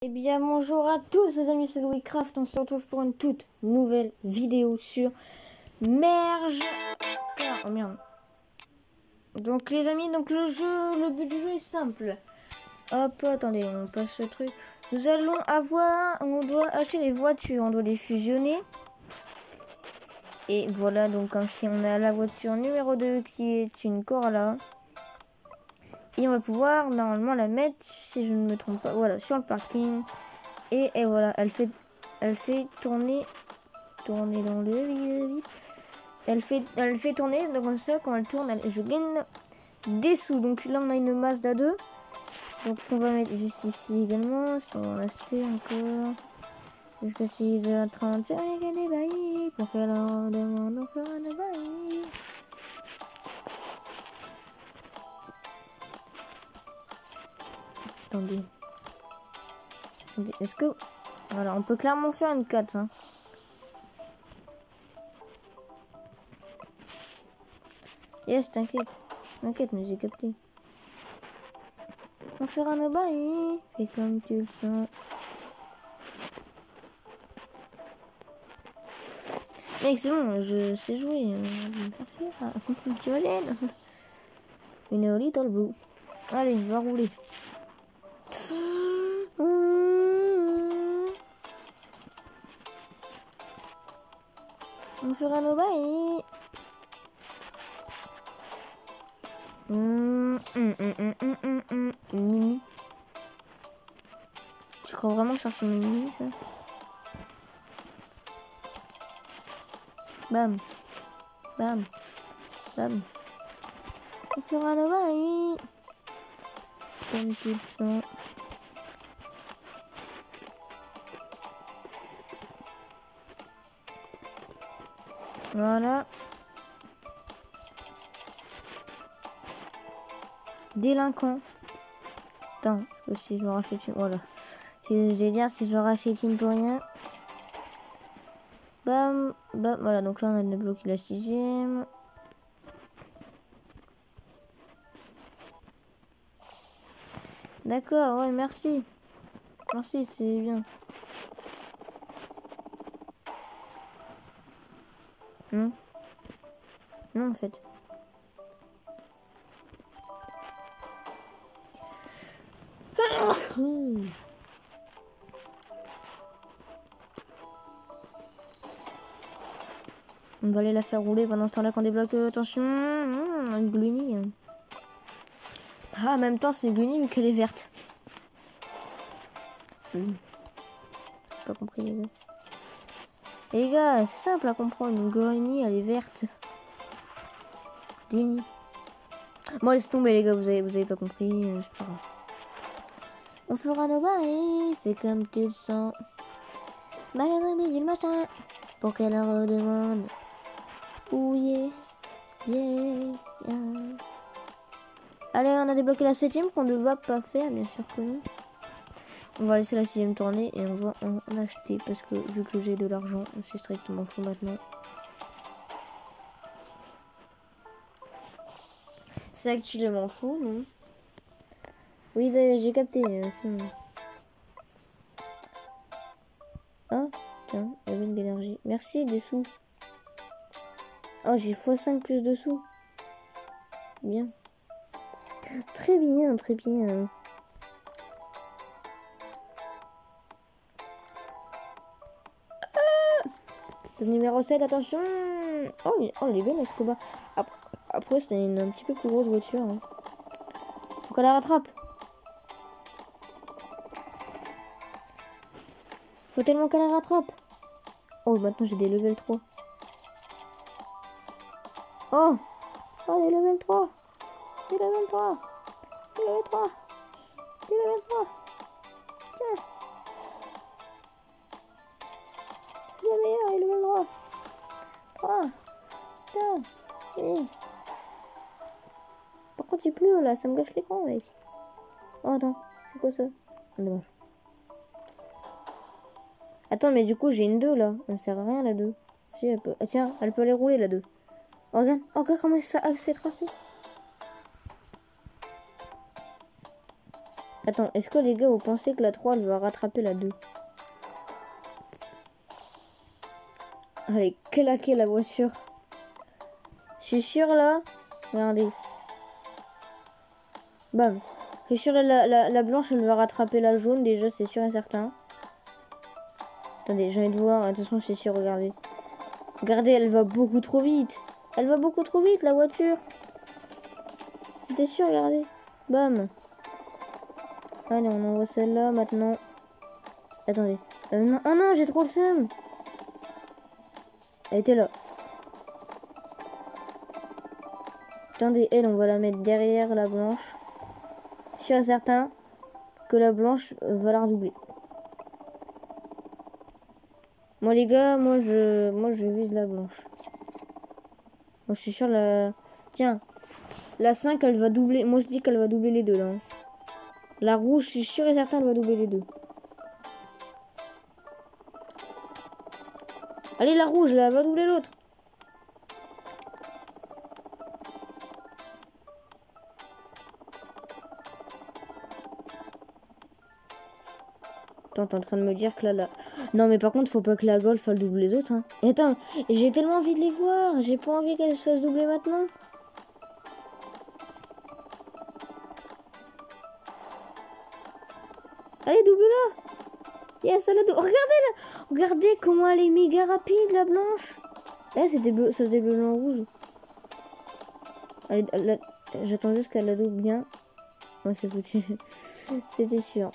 Eh bien bonjour à tous les amis, c'est Louiscraft, on se retrouve pour une toute nouvelle vidéo sur Merge. Oh merde. Donc les amis, donc le but du jeu est simple. Hop, attendez, on passe ce truc. On doit acheter des voitures, on doit les fusionner. Et voilà, donc comme si on a la voiture numéro 2 qui est une Corolla. Et on va pouvoir normalement la mettre, si je ne me trompe pas, voilà, sur le parking. Et voilà, elle fait tourner dans le vide. Elle fait tourner, donc comme ça, quand elle tourne, je gagne des sous. Donc là, on a une Mazda 2. Donc on va mettre juste ici également. On va en acheter encore. Jusqu'à 6h30, j'ai des bails. Pour qu'elle en demande, on fera des bails. Attendez. Est-ce que... Voilà, on peut clairement faire une 4. Hein. Yes, t'inquiète. T'inquiète, mais j'ai capté. On fera nos bails. Fais comme tu le sens. Mec, c'est bon, je sais jouer. Je vais me faire chier. Tu vas gêner. Une little blue. Allez, va rouler. On fera nos bails. Une mini. Tu crois vraiment que ça ressemble à une mini, ça? Bam. Bam. Bam. On fera nos bails. Comme tu le sens. Voilà. Délinquant. Attends, si je me rachète une... Voilà. Je vais dire si je rachète une pour rien. Bam. Bam. Voilà, donc là on a débloqué la 6ème. D'accord, ouais, merci. Merci, c'est bien. Non. Non, en fait. On va aller la faire rouler pendant ce temps-là qu'on débloque. Attention, une Gloomy. Ah, en même temps, c'est Gloomy vu qu'elle est verte. J'ai pas compris, les gars. Les gars, c'est simple à comprendre. Une Gloomy, elle est verte. Gloomy. Bon, laisse tomber, les gars, vous avez pas compris. C'est pas grave. On fera nos bails, fais comme tu le sens. Malgré midi le matin, pour qu'elle en redemande. Oh yeah, yeah, yeah. Allez, on a débloqué la 7ème qu'on ne va pas faire, bien sûr que non. On va laisser la 6ème tourner et on va en acheter parce que vu que j'ai de l'argent, c'est strictement fou maintenant. C'est actuellement fou, non? Oui, j'ai capté. Ah, tiens, il y avait une d'énergie. Merci, des sous. Oh, j'ai x5 plus de sous. Bien. Très bien, très bien. Ah, le numéro 7, attention. Oh, elle est belle, Escobar. Après, c'est une un petit peu plus grosse voiture. Hein. Faut qu'elle la rattrape. Faut tellement qu'elle la rattrape. Oh, maintenant j'ai des level 3. Oh, des level 3. Des level 3. Des level 3. Des level 3. Tiens. C'est la meilleure, les level 3. 3. Tiens. Et... Par contre, il pleut là, ça me gâche l'écran, mec. Oh, attends, c'est quoi ça? Dommage. Attends, mais du coup, j'ai une 2 là. Elle me sert à rien la 2. Si, elle peut... Ah, tiens, elle peut aller rouler la 2. Oh, regarde comment elle se fait tracer. Attends, est-ce que les gars, vous pensez que la 3, elle va rattraper la 2? Allez, claquer la voiture. Je suis sûr là. Regardez. Bam. Je suis sûr la blanche, elle va rattraper la jaune déjà, c'est sûr et certain. Attendez, j'ai envie de voir. Attention, je suis sûr, regardez. Regardez, elle va beaucoup trop vite. Elle va beaucoup trop vite, la voiture. C'était sûr, regardez. Bam. Allez, on envoie celle-là maintenant. Attendez. Non. Oh non, j'ai trop le seum. Elle était là. Attendez, elle, on va la mettre derrière la blanche. Sûr et certain que la blanche va la redoubler. Moi les gars, moi je vise la blanche. Moi je suis sûr la... Tiens, la 5 elle va doubler. Moi je dis qu'elle va doubler les deux là. La rouge, je suis sûr et certain elle va doubler les deux. Allez la rouge là, elle va doubler l'autre. T'es en train de me dire que là... Non mais par contre faut pas que la Golf elle double les autres hein. Et attends, j'ai tellement envie de les voir. J'ai pas envie qu'elle se fasse doubler maintenant. Allez double-la. Yes, elle a double. Regardez-la. Regardez comment elle est méga rapide la blanche. Eh c'était bleu, ça faisait bleu blanc rouge. Allez, j'attends juste qu'elle la double bien. Ouais c'est foutu. C'était sûr.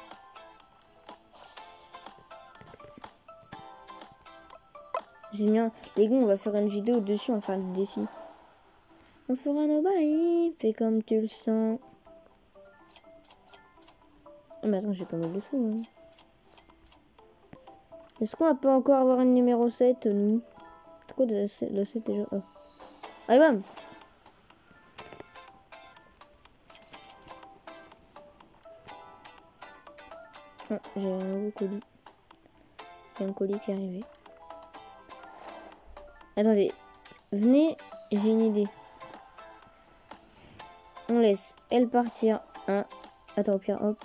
J'ai bien. Les gars, on va faire une vidéo dessus, on va faire des défis. On fera nos bails, fais comme tu le sens. Oh, mais attends, j'ai pas mal de sous. Hein. Est-ce qu'on va pas encore avoir une numéro 7, nous? C'est quoi le 7 déjà? Oh. Allez, bam! Oh, j'ai un nouveau colis. J'ai un colis qui est arrivé. Attendez, venez, j'ai une idée. On laisse elle partir. Hein. Attends, au pire, hop,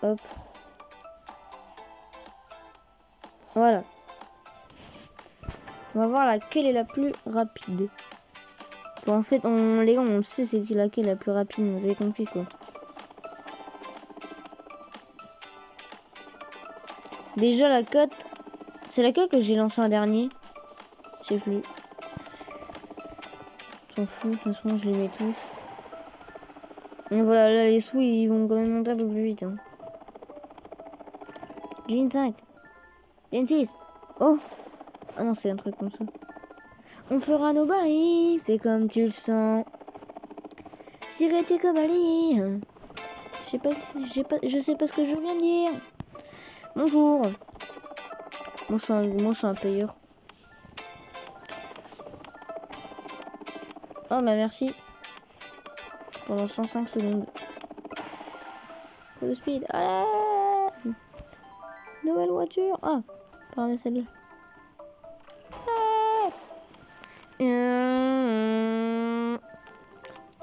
hop. Voilà. On va voir laquelle est la plus rapide. Bon, en fait, les gars, on le sait, c'est laquelle est la plus rapide. Vous avez compris quoi. Déjà, la cote, c'est laquelle que j'ai lancé en dernier? Je sais plus. S'en fout, de toute façon, je les mets tous. Et voilà, là, les sous, ils vont quand même monter un peu plus vite. Hein. J'ai une 5. J'ai une 6. Oh! Ah non, c'est un truc comme ça. On fera nos bails, fais comme tu le sens. Sireté comme Ali. Je sais pas ce que je viens de dire. Bonjour. Moi, je suis un payeur. Oh, bah merci. Pendant 105 secondes. Pour le speed. Allez! Nouvelle voiture. Ah, pardon, celle-là.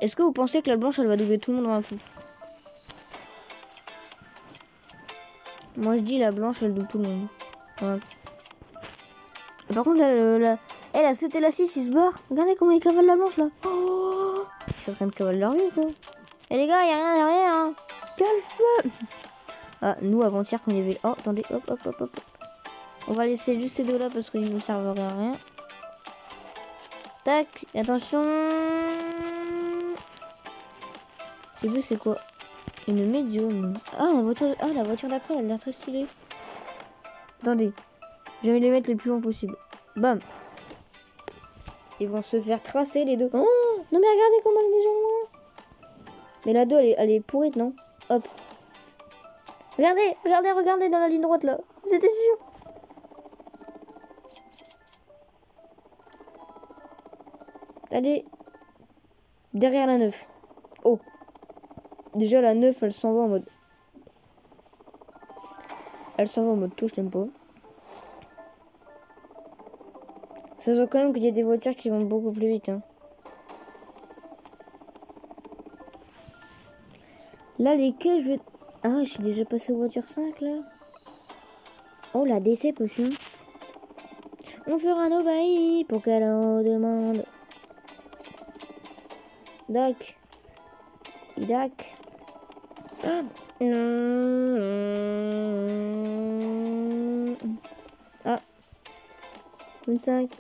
Est-ce que vous pensez que la blanche, elle va doubler tout le monde dans un coup? Moi, je dis la blanche, elle double tout le monde. Voilà. Par contre, elle a 7 et la 6, ils se barrent. Regardez comment ils cavalent la blanche, là. Oh, ils sont en train de cavaler leur vie, quoi. Et les gars, il n'y a rien derrière, hein. Quel feu! Ah, nous, avant-hier, quand il y avait... Oh, attendez, hop, hop, hop, hop. On va laisser juste ces deux-là parce qu'ils ne servent à rien. Tac, attention. Et puis, c'est quoi? Une médium. Ah, la voiture d'après, elle a l'air très stylée. Attendez, je vais les mettre les plus loin possible. Bam. Ils vont se faire tracer les deux. Oh, non mais regardez comment elle est déjà loin. Mais la 2, elle est pourrite, non? Hop. Regardez dans la ligne droite là. C'était sûr. Allez. Derrière la 9. Oh. Déjà la 9, elle s'en va en mode... Elle s'en va en mode touche, j'aime pas. Ça se voit quand même qu'il y a des voitures qui vont beaucoup plus vite. Hein. Là, les quais, je vais... Ah, je suis déjà passé aux voitures 5 là. Oh, la DC potion. On fera nos bails pour qu'elle en demande. Doc. Doc. Ah. Ah. Une 5.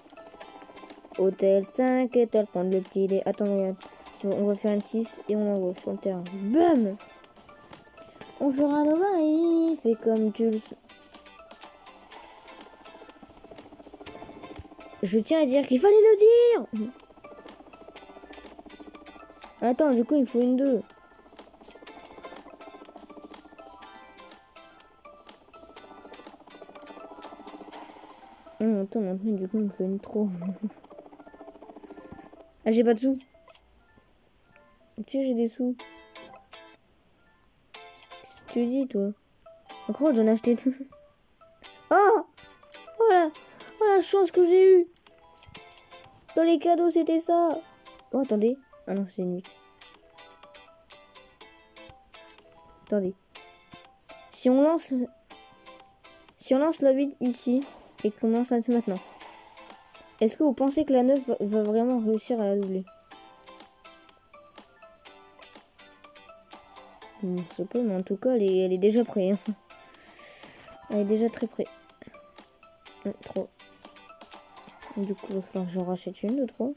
Hôtel 5, étoile, prendre le petit dé. Attends, regarde. Bon, on va faire une 6 et on envoie sur le terrain. Bam! On fera nos bails, fais comme tu le sais. Je tiens à dire qu'il fallait le dire. Attends, du coup, il faut une 2. Attends, maintenant, du coup, il me faut une 3. Ah, j'ai pas de sous. Tu sais, j'ai des sous. Qu'est-ce que tu dis, toi? Encore, j'en ai acheté deux. Oh! Voilà! Oh, la chance que j'ai eue! Dans les cadeaux, c'était ça! Oh, attendez. Ah non, c'est une 8. Attendez. Si on lance la 8 ici, et qu'on lance la 2 maintenant, est-ce que vous pensez que la 9 va vraiment réussir à la doubler? Je sais pas, mais en tout cas, elle est déjà prête. Hein. Elle est déjà très prête. 3. Du coup, il va falloir que j'en rachète une de 3.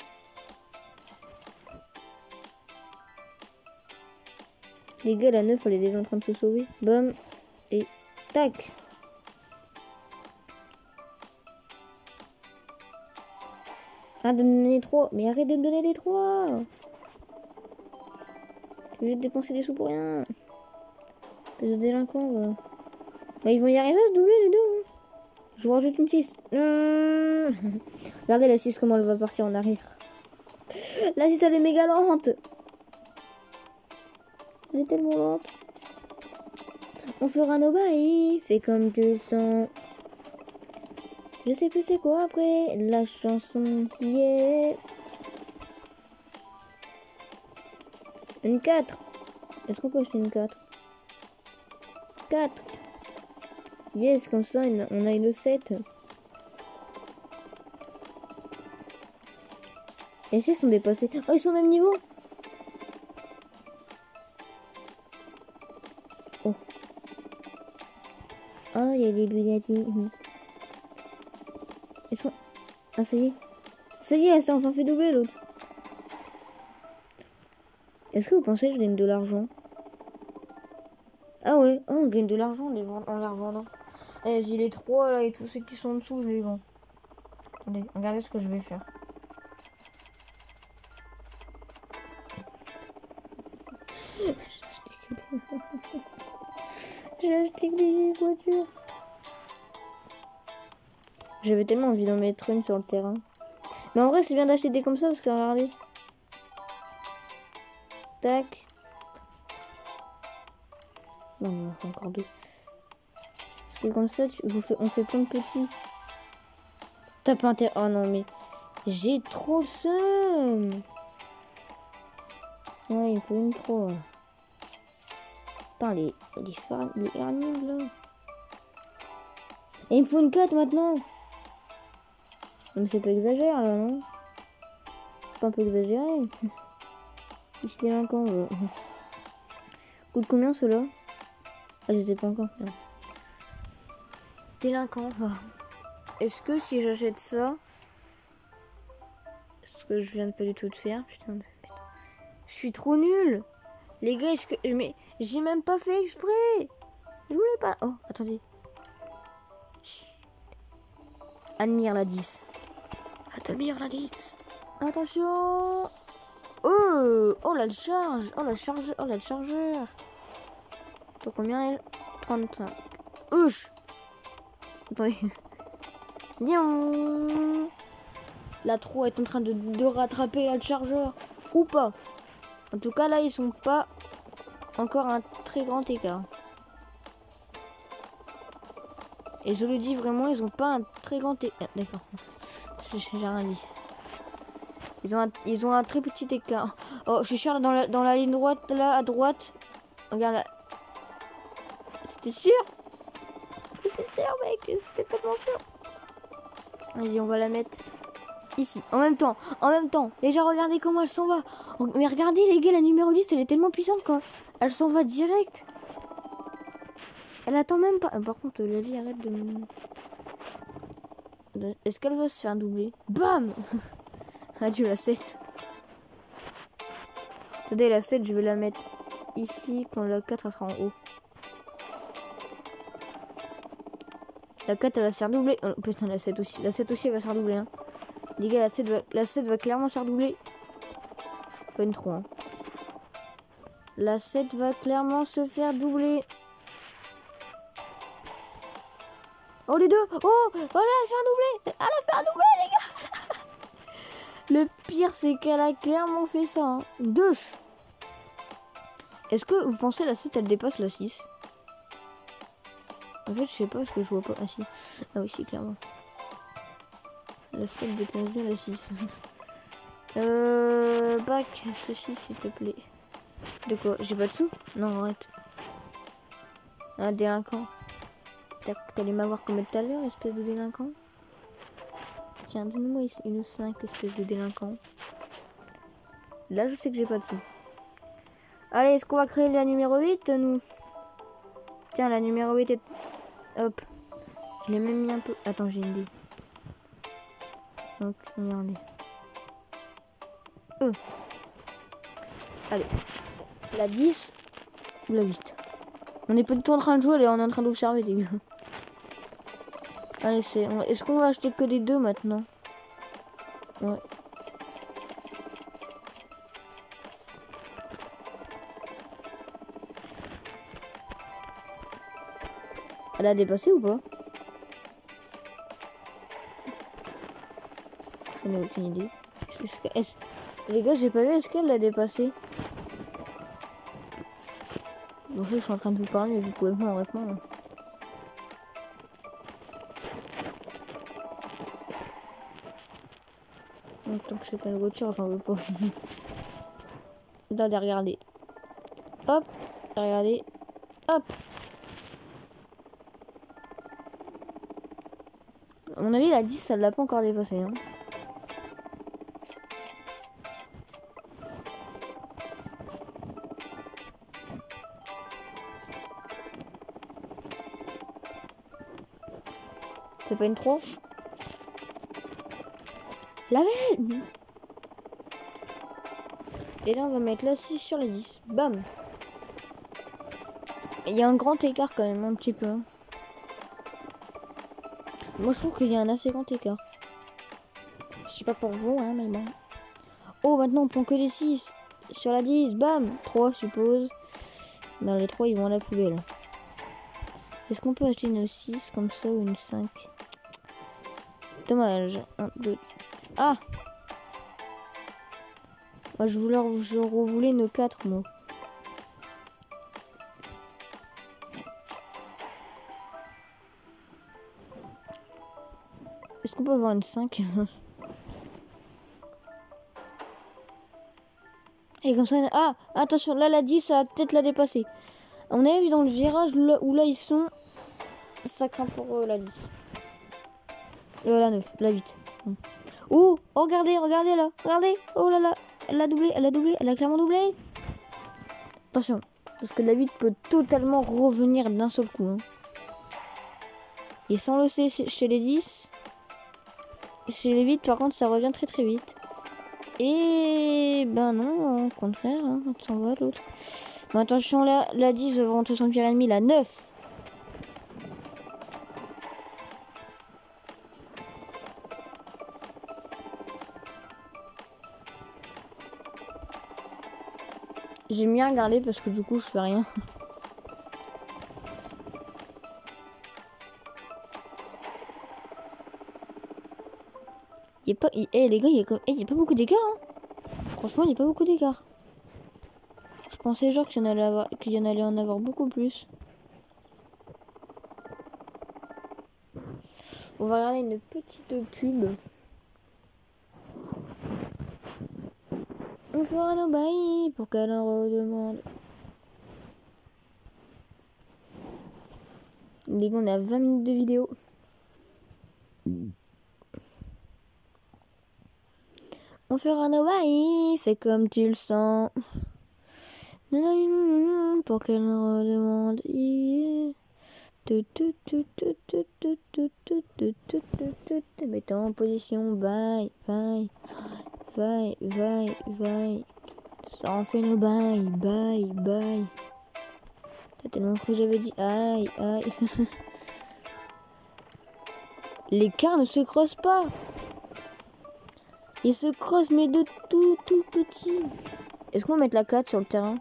Les gars, la 9, elle est déjà en train de se sauver. Bam. Et tac. Ah, de me donner 3. Mais arrête de me donner des 3. Je vais dépenser des sous pour rien. Les délinquants, bah. Bah, ils vont y arriver à se doubler les deux. Hein. Je vous rajoute une 6. Regardez la 6 comment elle va partir en arrière. La 6 elle est méga lente. Elle est tellement lente. On fera nos bails. Fais comme tu le sens. Je sais plus c'est quoi après la chanson. Yeah. Une 4. Est-ce qu'on peut acheter une 4? 4. Yes, comme ça on a une 7. Et ces sont dépassés. Oh, ils sont au même niveau. Oh. Oh, il y a des Bugatti. Ils sont... Ah, ça y est. Ça y est, elle s'est enfin fait doubler l'autre. Est-ce que vous pensez que je gagne de l'argent? Ah ouais, oh, on gagne de l'argent en les revendant. Eh, j'ai les 3 là et tous ceux qui sont en dessous, je les vends. Attendez, regardez ce que je vais faire. J'ai acheté que des voitures. J'avais tellement envie d'en mettre une sur le terrain. Mais en vrai, c'est bien d'acheter des comme ça parce que regardez. Tac. Non, mais on fait encore 2. Et comme ça, on fait plein de petits. T'as pas intérêt. Oh non, mais j'ai trop le seum. Ouais, il faut une 3. Putain, les hernies là. Et il me faut une 4 maintenant. Mais c'est pas exagéré là, non? C'est pas un peu exagéré? Je suis délinquant. Coûte combien ceux-là? Ah, je sais pas encore. Non. Délinquant. Est-ce que si j'achète ça, ce que je viens de pas du tout de faire, putain, je suis trop nulle. Les gars, est-ce que mais j'ai même pas fait exprès. Je voulais pas. Oh, attendez. Chut. Admire la 10. Admire la 10. Attention. Oh la charge. Oh la charge. Oh la chargeur. Pour combien elle? 35. Ouch. Attendez. La 3 est en train de rattraper la chargeur. Ou pas. En tout cas là ils sont pas encore un très grand écart. Et je le dis vraiment, ils ont pas un très grand écart. D'accord. J'ai rien dit. Ils ont un très petit écart. Oh, je suis sûre dans la ligne droite là à droite. Regarde là. T'es sûr? T'es sûr, mec? C'était tellement sûr. Vas-y, on va la mettre ici. En même temps. Déjà, regardez comment elle s'en va. Mais regardez, les gars, la numéro 10, elle est tellement puissante, quoi. Elle s'en va direct. Elle attend même pas. Par contre, la vie arrête de... Est-ce qu'elle va se faire doubler? Bam! Adieu, la 7. Attendez, la 7, je vais la mettre ici. Quand la 4, elle sera en haut. La 4, elle va se faire doubler. Oh, putain, la 7 aussi. La 7 aussi, elle va se faire doubler. Hein. Les gars, la 7 va clairement se faire doubler. Pas une 3. Hein. La 7 va clairement se faire doubler. Oh, les deux. Oh, voilà, elle fait un doublé. Elle a fait un doublé, les gars. Le pire, c'est qu'elle a clairement fait ça. Hein. Deux. Est-ce que vous pensez la 7, elle dépasse la 6? En fait, je sais pas parce que je vois pas. Ah si. Ah oui, si, clairement. La 7 dépasse bien la 6. Bac, ceci, s'il te plaît. De quoi? J'ai pas de sous? Non, arrête. Un délinquant. T'allais m'avoir comme tout à l'heure, espèce de délinquant. Tiens, donne-moi une 5, espèce de délinquant. Là, je sais que j'ai pas de sous. Allez, est-ce qu'on va créer la numéro 8, nous? Tiens, la numéro 8 est... Hop. Je l'ai même mis un peu... Attends, j'ai une idée. Donc, regardez. Allez. La 10 ou la 8. On n'est pas du tout en train de jouer, là, on est en train d'observer, les gars. Allez, est-ce qu'on va acheter que des 2 maintenant? Ouais. Elle a dépassé ou pas? Je n'ai aucune idée. Les gars, j'ai pas vu, est-ce qu'elle l'a dépassé? Donc là, je suis en train de vous parler, mais vous pouvez pas en répondre. Tant que c'est pas une voiture, j'en veux pas. Attendez, regardez. Hop, regardez. Hop. À mon avis, la 10, ça l'a pas encore dépassé. Hein. C'est pas une 3? La même. Et là, on va mettre la 6 sur la 10. Bam. Il y a un grand écart quand même, un petit peu. Hein. Moi, je trouve qu'il y a un assez grand écart. Je sais pas pour vous, hein, mais bon. Oh, maintenant, on prend que les 6. Sur la 10, bam. 3, je suppose. Dans les 3, ils vont à la poubelle. Est-ce qu'on peut acheter une 6 comme ça ou une 5? Dommage. 1, 2. Ah! Moi, je voulais nos 4, moi. Est-ce qu'on peut avoir une 5? Et comme ça... Ah! Attention, là, la 10, ça va peut-être la dépasser. On a vu dans le virage où là, ils sont... Ça craint pour la 10. La 9, la 8. Oh, regardez là. Regardez. Oh là là. Elle a doublé. Elle a clairement doublé. Attention. Parce que la 8 peut totalement revenir d'un seul coup. Hein. Et sans le C chez les 10. Chez les 8, par contre, ça revient très très vite. Et ben non, au contraire. Hein, ça s'en va l'autre. Bon, attention là. La 10 va rentrer son pied ennemi. La 9. J'aime bien regarder parce que du coup je fais rien. Il y a pas... les gars, il y a pas beaucoup d'écart. Hein. Franchement, il n'y a pas beaucoup d'écart. Je pensais genre qu'il y en allait en avoir beaucoup plus. On va regarder une petite pub. On fera nos bails pour qu'elle en redemande. Les gars, on est à 20 minutes de vidéo. On fera nos bails, fais comme tu le sens. Pour qu'elle me redemande. Mets-toi en position, bye, bye, bye, bye, bye. Ça en fait nos bails, bye, bye. T'as tellement cru que j'avais dit aïe, aïe. Les quarts ne se creusent pas. Ils se creusent mais de tout petits. Est-ce qu'on va mettre la 4 sur le terrain?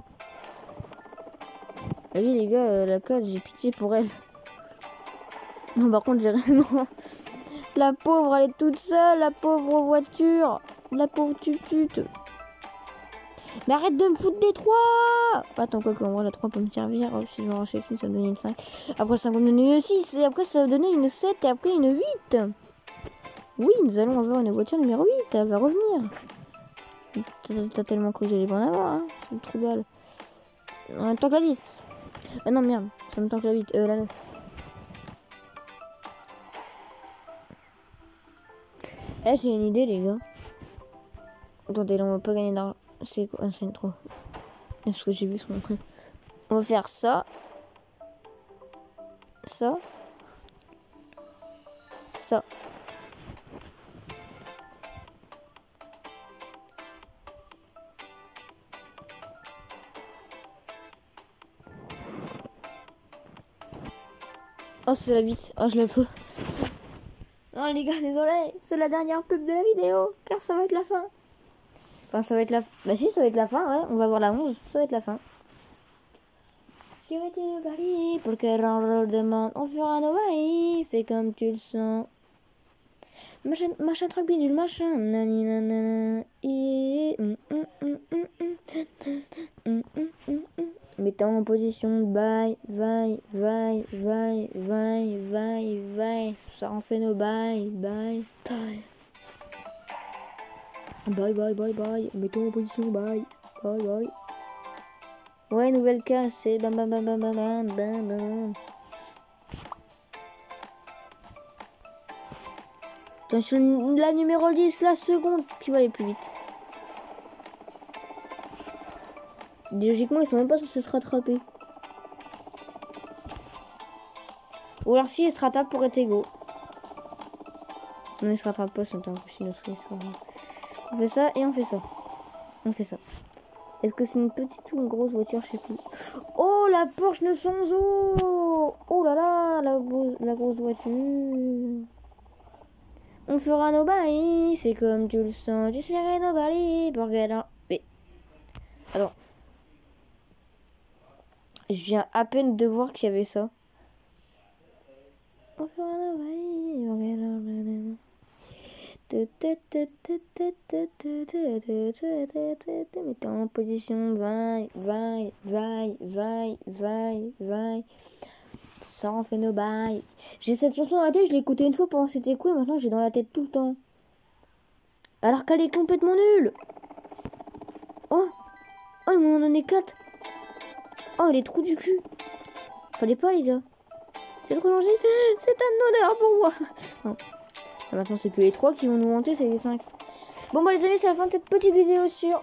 Ah oui les gars, la 4 j'ai pitié pour elle. Non par contre j'ai vraiment... La pauvre elle est toute seule, la pauvre voiture. La pauvre tutute. Mais arrête de me foutre des 3. Attends quoi qu'en vrai la 3 peut me servir. Oh, si je en rachète une ça me donne une 5. Après le 5 va me donner une 6. Et après ça va me donner une 7 et après une 8. Oui nous allons avoir une voiture numéro 8. Elle va revenir. T'as tellement cru que j'allais pas en avoir, hein. C'est trop balle. En même temps que la 10. Ah non, merde. En même temps que la 8. La 9. Eh, j'ai une idée, les gars. Attendez, là, on va pas gagner d'argent. C'est quoi? C'est une trop. Parce que j'ai vu ce qu'on fait. On va faire ça. Ça. Ça. Oh, c'est la vis. Oh, je la veux. Non, les gars, désolé. C'est la dernière pub de la vidéo. Car ça va être la fin. Enfin, ça va être la... Bah si, ça va être la fin, ouais. On va voir la 11. Ça va être la fin. Si on était au Paris, pour qu'elle en demande, on fera nos bails. Fais comme tu le sens. Machin truc bidule, machin. Naninana. Mettons en position, bye, bye, bye, bye, bye, bye, bye. Ça en fait nos bye, bye, bye. Bye, bye, bye, bye. Mettons en position, bye, bye, bye. Ouais, nouvelle case, c'est bam, bam, bam, bam, bam, bam, bam, bam. Attention, la numéro 10, la seconde qui va aller plus vite. Logiquement, ils sont même pas censés se rattraper. Ou alors si ils se rattrapent pour être égaux. Non, ils se rattrapent pas, c'est impossible. On fait ça et on fait ça. On fait ça. Est-ce que c'est une petite ou une grosse voiture? Je sais plus. Oh, la Porsche 911. Oh là là, la grosse voiture. On fera nos bails. Fais comme tu le sens. Tu serais nos bails. Pour mais... Alors. Je viens à peine de voir qu'il y avait ça. On fera nos bails. Mettez en position, vaille, vaille, vaille, vaille, vaille, vaille. Ça en fait nos bails. J'ai cette chanson dans la tête, je l'ai écoutée une fois pendant c'était quoi, et maintenant j'ai dans la tête tout le temps. Alors qu'elle est complètement nulle. Oh, oh, ils m'en ont donné 4. Oh, les trous du cul. Fallait pas, les gars. C'est trop gentil. C'est un honneur pour moi. Non. Maintenant, c'est plus les 3 qui vont nous monter, c'est les 5. Bon, bah, les amis, c'est la fin de cette petite vidéo sur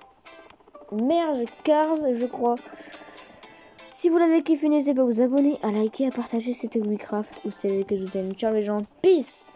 Merge Cars, je crois. Si vous l'avez kiffé, n'hésitez pas à vous abonner, à liker, à partager. C'était WeCraft, ou c'est que je vous aime. Ciao, les gens. Peace.